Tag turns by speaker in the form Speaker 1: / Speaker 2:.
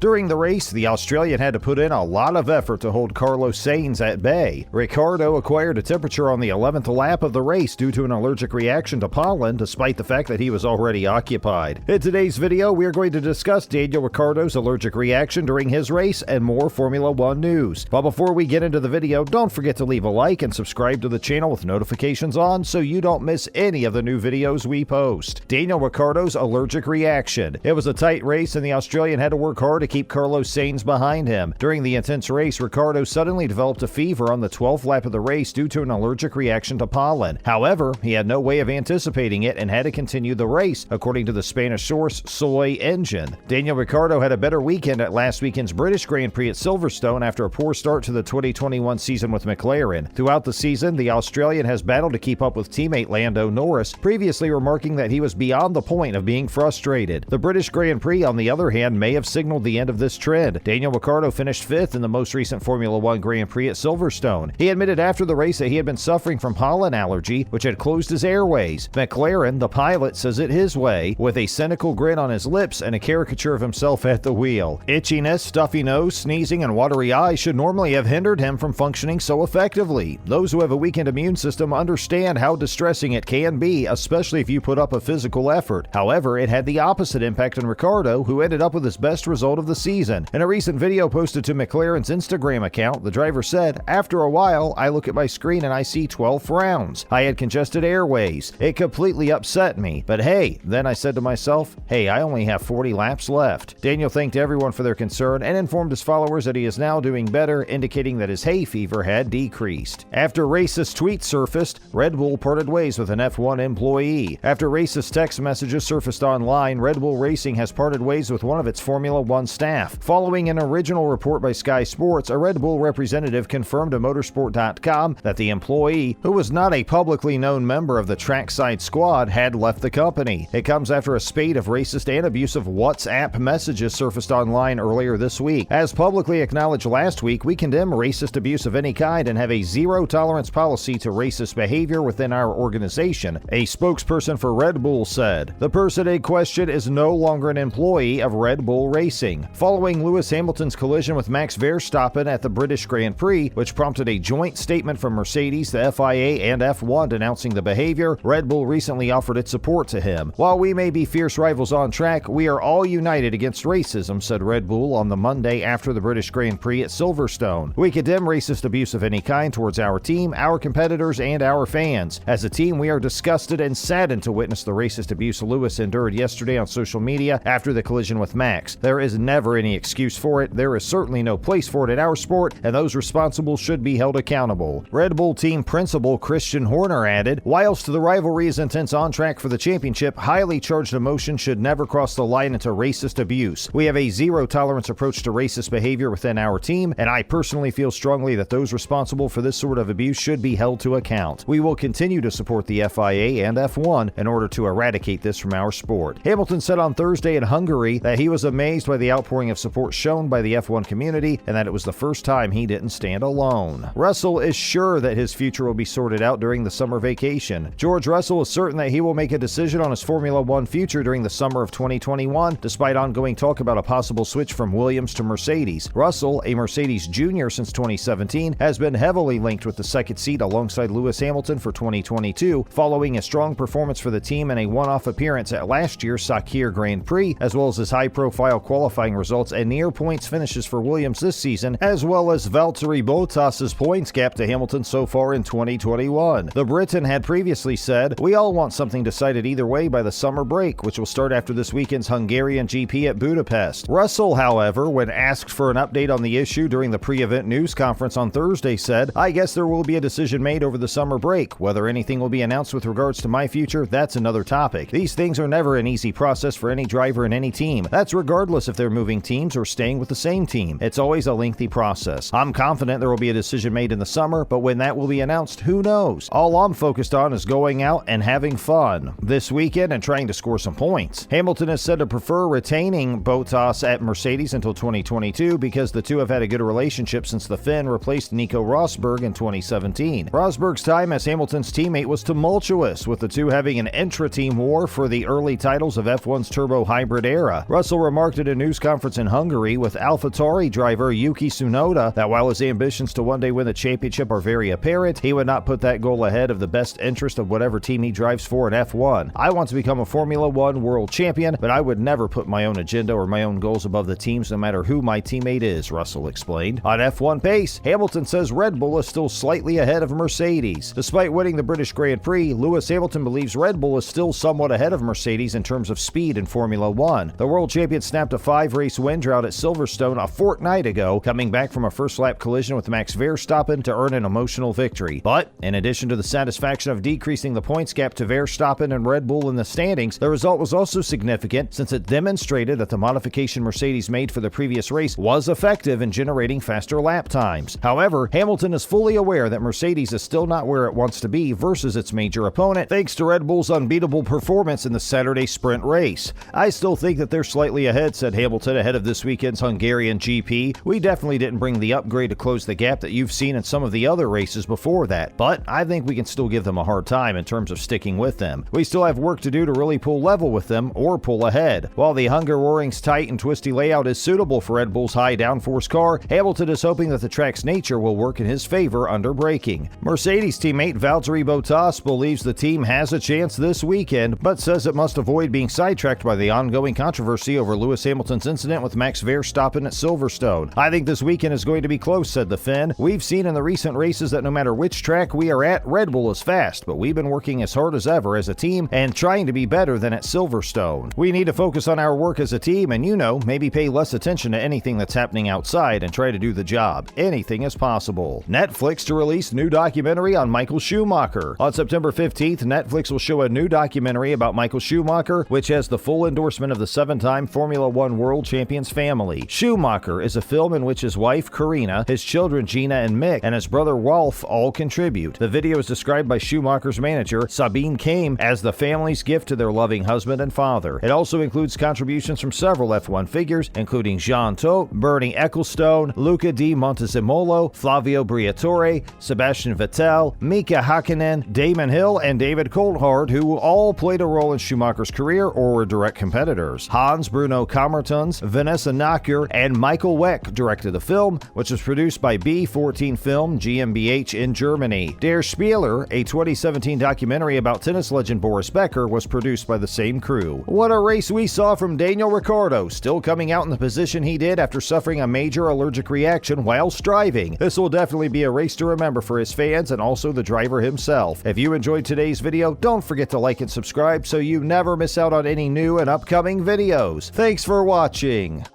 Speaker 1: During the race, the Australian had to put in a lot of effort to hold Carlos Sainz at bay. Ricciardo acquired a temperature on the 11th lap of the race due to an allergic reaction to pollen, despite the fact that he was already occupied. In today's video, we are going to discuss Daniel Ricciardo's allergic reaction during his race and more Formula One news. But before we get into the video, don't forget to leave a like and subscribe to the channel with notifications on so you don't miss any of the new videos we post. Daniel Ricciardo's allergic reaction. It was a tight race and the Australian had to work hard to keep Carlos Sainz behind him. During the intense race, Ricciardo suddenly developed a fever on the 12th lap of the race due to an allergic reaction to pollen. However, he had no way of anticipating it and had to continue the race, according to the Spanish source Soy Engine. Daniel Ricciardo had a better weekend at last weekend's British Grand Prix at Silverstone after a poor start to the 2021 season with McLaren. Throughout the season, the Australian has battled to keep up with teammate Lando Norris, previously remarking that he was beyond the point of being frustrated. The British Grand Prix, on the other hand, may have signaled the end of this trend. Daniel Ricciardo finished 5th in the most recent Formula One Grand Prix at Silverstone. He admitted after the race that he had been suffering from pollen allergy, which had closed his airways. McLaren, the pilot, says it his way, with a cynical grin on his lips and a caricature of himself at the wheel. Itchiness, stuffy nose, sneezing, and watery eyes should normally have hindered him from functioning so effectively. Those who have a weakened immune system understand how distressing it can be, especially if you put up a physical effort. However, it had the opposite impact on Ricciardo, who ended up with his best result of the season. In a recent video posted to McLaren's Instagram account, the driver said, "After a while, I look at my screen and I see 12 frowns. I had congested airways. It completely upset me. But hey, then I said to myself, hey, I only have 40 laps left." Daniel thanked everyone for their concern and informed his followers that he is now doing better, indicating that his hay fever had decreased. After racist tweets surfaced, Red Bull parted ways with an F1 employee. After racist text messages surfaced online, Red Bull Racing has parted ways with one of its Formula One staff. Following an original report by Sky Sports, a Red Bull representative confirmed to motorsport.com that the employee, who was not a publicly known member of the trackside squad, had left the company. It comes after a spate of racist and abusive WhatsApp messages surfaced online earlier this week. As publicly acknowledged last week, we condemn racist abuse of any kind and have a zero-tolerance policy to racist behavior within our organization, a spokesperson for Red Bull said. The person in question is no longer an employee of Red Bull Racing. Following Lewis Hamilton's collision with Max Verstappen at the British Grand Prix, which prompted a joint statement from Mercedes, the FIA, and F1 denouncing the behavior, Red Bull recently offered its support to him. "While we may be fierce rivals on track, we are all united against racism," said Red Bull on the Monday after the British Grand Prix at Silverstone. "We condemn racist abuse of any kind towards our team, our competitors, and our fans. As a team, we are disgusted and saddened to witness the racist abuse Lewis endured yesterday on social media after the collision with Max. There is never any excuse for it, there is certainly no place for it in our sport, and those responsible should be held accountable." Red Bull team principal Christian Horner added, "Whilst the rivalry is intense on track for the championship, highly charged emotion should never cross the line into racist abuse. We have a zero-tolerance approach to racist behavior within our team, and I personally feel strongly that those responsible for this sort of abuse should be held to account. We will continue to support the FIA and F1 in order to eradicate this from our sport." Hamilton said on Thursday in Hungary that he was amazed by the outpouring of support shown by the F1 community and that it was the first time he didn't stand alone. Russell is sure that his future will be sorted out during the summer vacation. George Russell is certain that he will make a decision on his Formula One future during the summer of 2021, despite ongoing talk about a possible switch from Williams to Mercedes. Russell, a Mercedes junior since 2017, has been heavily linked with the second seat alongside Lewis Hamilton for 2022, following a strong performance for the team in a one-off appearance at last year's Sakir Grand Prix, as well as his high-profile qualifying results and near-points finishes for Williams this season, as well as Valtteri Bottas's points gap to Hamilton so far in 2021. The Briton had previously said, "We all want something decided either way by the summer break, which will start after this weekend's Hungarian GP at Budapest." Russell, however, when asked for an update on the issue during the pre-event news conference on Thursday, said, "I guess there will be a decision made over the summer break. Whether anything will be announced with regards to my future, that's another topic. These things are never an easy process for any driver in any team. That's regardless if they're moving teams or staying with the same team. It's always a lengthy process. I'm confident there will be a decision made in the summer, but when that will be announced, who knows? All I'm focused on is going out and having fun this weekend and trying to score some points." Hamilton is said to prefer retaining Bottas at Mercedes until 2022 because the two have had a good relationship since the Finn replaced Nico Rosberg in 2017. Rosberg's time as Hamilton's teammate was tumultuous, with the two having an intra-team war for the early titles of F1's turbo hybrid era. Russell remarked at a news conference conference in Hungary with AlphaTauri driver Yuki Tsunoda that while his ambitions to one day win the championship are very apparent, he would not put that goal ahead of the best interest of whatever team he drives for in F1. I want to become a Formula One world champion, but I would never put my own agenda or my own goals above the team's no matter who my teammate is, Russell explained. On F1 pace, Hamilton says Red Bull is still slightly ahead of Mercedes. Despite winning the British Grand Prix, Lewis Hamilton believes Red Bull is still somewhat ahead of Mercedes in terms of speed in Formula One. The world champion snapped a 5-race win drought at Silverstone a fortnight ago, coming back from a first-lap collision with Max Verstappen to earn an emotional victory. But, in addition to the satisfaction of decreasing the points gap to Verstappen and Red Bull in the standings, the result was also significant since it demonstrated that the modification Mercedes made for the previous race was effective in generating faster lap times. However, Hamilton is fully aware that Mercedes is still not where it wants to be versus its major opponent, thanks to Red Bull's unbeatable performance in the Saturday sprint race. I still think that they're slightly ahead, said Hamilton ahead of this weekend's Hungarian GP. We definitely didn't bring the upgrade to close the gap that you've seen in some of the other races before that, but I think we can still give them a hard time in terms of sticking with them. We still have work to do to really pull level with them or pull ahead. While the Hungaroring's tight and twisty layout is suitable for Red Bull's high downforce car, Hamilton is hoping that the track's nature will work in his favor under braking. Mercedes teammate Valtteri Bottas believes the team has a chance this weekend, but says it must avoid being sidetracked by the ongoing controversy over Lewis Hamilton's incident with Max Verstappen at Silverstone. I think this weekend is going to be close, said the Finn. We've seen in the recent races that no matter which track we are at, Red Bull is fast, but we've been working as hard as ever as a team and trying to be better than at Silverstone. We need to focus on our work as a team and, maybe pay less attention to anything that's happening outside and try to do the job. Anything is possible. Netflix to release new documentary on Michael Schumacher. On September 15th, Netflix will show a new documentary about Michael Schumacher, which has the full endorsement of the 7-time Formula One world champion's family. Schumacher is a film in which his wife, Karina, his children, Gina and Mick, and his brother, Rolf, all contribute. The video is described by Schumacher's manager, Sabine Kame, as the family's gift to their loving husband and father. It also includes contributions from several F1 figures, including Jean Todt, Bernie Ecclestone, Luca Di Montezemolo, Flavio Briatore, Sebastian Vettel, Mika Hakkinen, Damon Hill, and David Coulthard, who all played a role in Schumacher's career or were direct competitors. Hans Bruno Kammertons, Vanessa Nacker, and Michael Weck directed the film, which was produced by B14 Film GmbH in Germany. Der Spieler, a 2017 documentary about tennis legend Boris Becker, was produced by the same crew. What a race we saw from Daniel Ricciardo, still coming out in the position he did after suffering a major allergic reaction while striving. This will definitely be a race to remember for his fans and also the driver himself. If you enjoyed today's video, don't forget to like and subscribe so you never miss out on any new and upcoming videos. Thanks for watching.